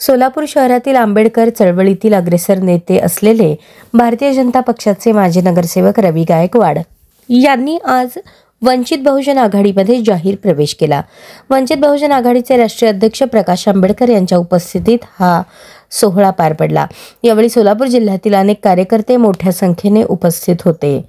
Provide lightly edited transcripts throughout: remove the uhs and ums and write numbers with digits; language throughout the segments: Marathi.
सोलापूर शहरातील आंबेडकर चळवळीतील अग्रेसर नेते असलेले भारतीय जनता पक्षाचे माजी नगरसेवक रवी गायकवाड यांनी आज वंचित बहुजन आघाडीमध्ये जाहीर प्रवेश केला। वंचित बहुजन आघाडीचे राष्ट्रीय अध्यक्ष प्रकाश आंबेडकर यांच्या उपस्थितीत हा सोहळा पार पडला। यावेळी सोलापूर जिल्ह्यातील अनेक कार्यकर्ते मोठ्या संख्येने उपस्थित होते।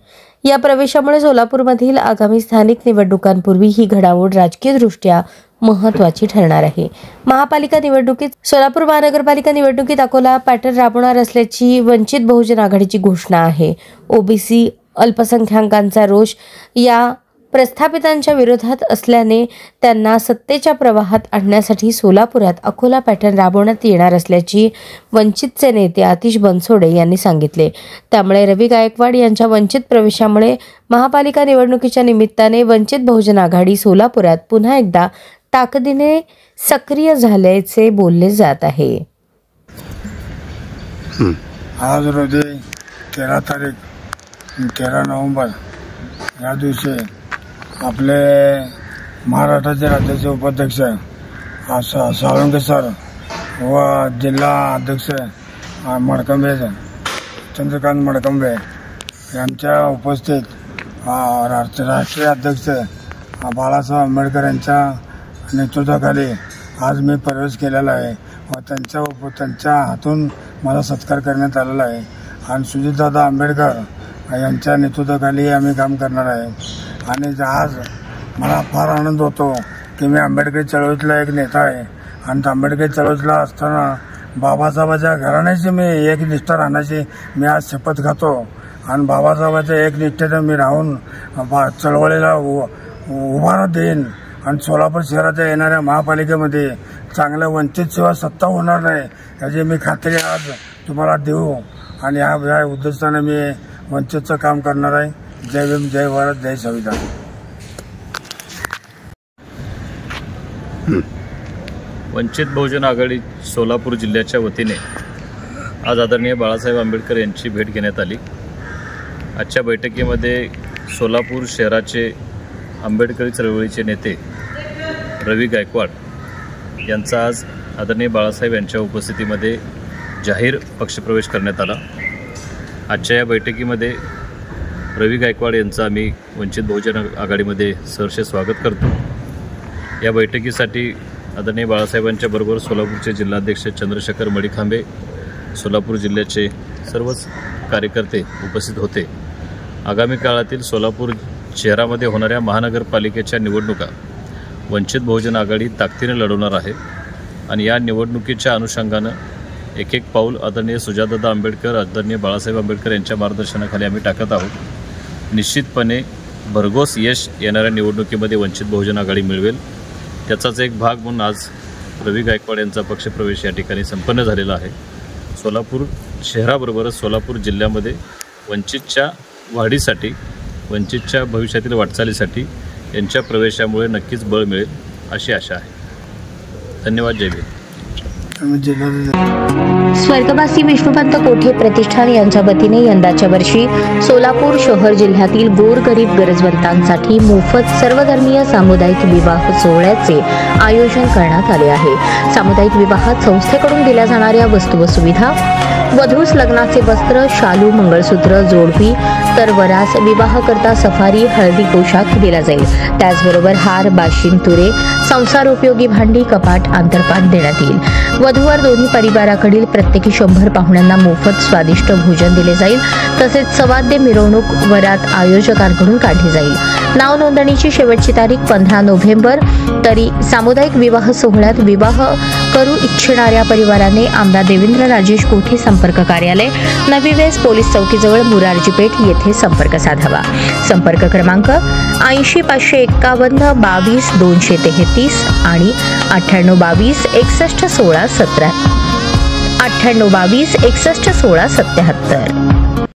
या प्रवेशामुळे सोलापूरमधील आगामी स्थानिक निवडणुकांपूर्वी ही घडामोड राजकीयदृष्ट्या महत्त्वाची ठरणार आहे। महापालिका निवडणुकीत सोलापूर महानगरपालिका निवडणुकीत अकोला पॅटर्न राबवणार असल्याची वंचित बहुजन आघाडीची घोषणा आहे। ओबीसी अल्पसंख्याकांचा रोष या प्रस्थापितांच्या विरोधात असल्याने त्यांना सत्तेच्या प्रवाहात आणण्यासाठी सोलापुरात अकोला पॅटर्न राबवण्यात येणार असल्याची वंचितचे नेते आतिश बनसोडे यांनी सांगितले। त्यामुळे रवी गायकवाड यांच्या वंचित प्रवेशामुळे महापालिका निवडणुकीच्या निमित्ताने वंचित बहुजन आघाडी सोलापुरात पुन्हा एकदा ताकदीने सक्रिय झाल्याचे बोलले जात आहे। आज रोजी 13 नोव्हेंबर या दिवशी आपले महाराष्ट्राचे राज्याचे उपाध्यक्ष साळुंके सर व जिल्हा अध्यक्ष मडकंबे चंद्रकांत मडकंबे यांच्या उपस्थित राष्ट्रीय अध्यक्ष बाळासाहेब आंबेडकर यांच्या नेतृत्वाखाली आज मी प्रवेश केलेला आहे व त्यांच्या हातून मला सत्कार करण्यात आलेला आहे आणि सुजितदादा आंबेडकर यांच्या नेतृत्वाखाली आम्ही काम करणार आहे। आणि आज मला फार आनंद होतो की मी आंबेडकर चळवळीतला एक नेता आहे आणि आंबेडकर चळवळीतला असताना बाबासाहेबांच्या घराण्याची मी एक निष्ठा राहण्याची मी आज शपथ खातो आणि बाबासाहेबांच्या एक निष्ठेने मी राहून चळवळीला उभारा देईन आणि सोलापूर शहराच्या येणाऱ्या महापालिकेमध्ये चांगल्या वंचित शिवाय सत्ता होणार नाही याची मी खात्री आज तुम्हाला देऊ आणि या उद्देशाने मी वंचितचं काम करणार आहे। जय भीम, जय भारत, जय संविधान। वंचित बहुजन आघाडी सोलापूर जिल्ह्याच्या वतीने आज आदरणीय बाळासाहेब आंबेडकर यांची भेट घेण्यात आली। आजच्या बैठकीमध्ये सोलापूर शहराचे आंबेडकरी चळवळीचे नेते रवी गायकवाड यांचा आज आदरणीय बाळासाहेब यांच्या उपस्थितीमध्ये जाहीर पक्षप्रवेश करण्यात आला। आजच्या या बैठकीमध्ये रवी गायकवाड यांचं आम्ही वंचित बहुजन आघाडीमध्ये सहर्ष स्वागत करतो। या बैठकीसाठी आदरणीय बाळासाहेबांच्या बरोबर सोलापूरचे जिल्हाध्यक्ष चंद्रशेखर मडीखांबे, सोलापूर जिल्ह्याचे सर्वच कार्यकर्ते उपस्थित होते। आगामी काळातील सोलापूर शहरामध्ये होणाऱ्या महानगरपालिकेच्या निवडणुका वंचित बहुजन आघाडी ताकदीने लढवणार आहे आणि या निवडणुकीच्या अनुषंगानं एक पाऊल आदरणीय सुजातदादा आंबेडकर, आदरणीय बाळासाहेब आंबेडकर यांच्या मार्गदर्शनाखाली आम्ही टाकत आहोत। निश्चितपणे भरघोस यश येणाऱ्या निवडणुकीमध्ये वंचित बहुजन आघाडी मिळवेल, त्याचाच एक भाग म्हणून आज रवी गायकवाड यांचा पक्षप्रवेश या ठिकाणी संपन्न झालेला आहे। सोलापूर शहराबरोबरच सोलापूर जिल्ह्यामध्ये वंचितच्या वाढीसाठी, वंचितच्या भविष्यातील वाटचालीसाठी यांच्या प्रवेशामुळे नक्कीच बळ मिळेल अशी आशा आहे। धन्यवाद। जय भीम। स्वर्गवासी विष्णुपंत कोठे प्रतिष्ठान यांच्या वतीने यंदाच्या वर्षी सोलापूर शहर जिल्ह्यातील गोरगरीब गरजवंतांसाठी मोफत सर्वधर्मीय सामुदायिक विवाह सोहळ्याचे आयोजन करण्यात आले आहे। सामुदायिक विवाहात संस्थेकडून दिल्या जाणाऱ्या वस्तू व सुविधा, वधूस लग्नाचे वस्त्र, शालू, मंगळसूत्र, जोडवी, तर वरास विवाह करता सफारी, हळदी पोशाख दिला जाईल। त्याचबरोबर हार, बाशिंग, तुरे, संसार उपयोगी भांडी, कपाट, अंतरपाट देण्यात येईल। वधूवर दोन्ही परिवाराकडील प्रत्येकी 100 पाहुण्यांना मोफत स्वादिष्ट भोजन दिले जाईल। तसेच सवाद्य मिरवणूक वरात आयोजकांकडून काढली जाईल। नाव नोंदणीची शेवटची तारीख 15 नोव्हेंबर। तरी सामुदायिक विवाह सोहळ्यात विवाह करू इच्छिणाऱ्या परिवाराने आमदार देवेंद्र राजेश कोठे संपर्क कार्यालय, नवी वेस पोलीस चौकीजवळ मुरारजी पेठ येथे संपर्क साधावा। संपर्क क्रमांक 80 551 22 233 आणि 98 22 61 16 17 98 22 61 16 77।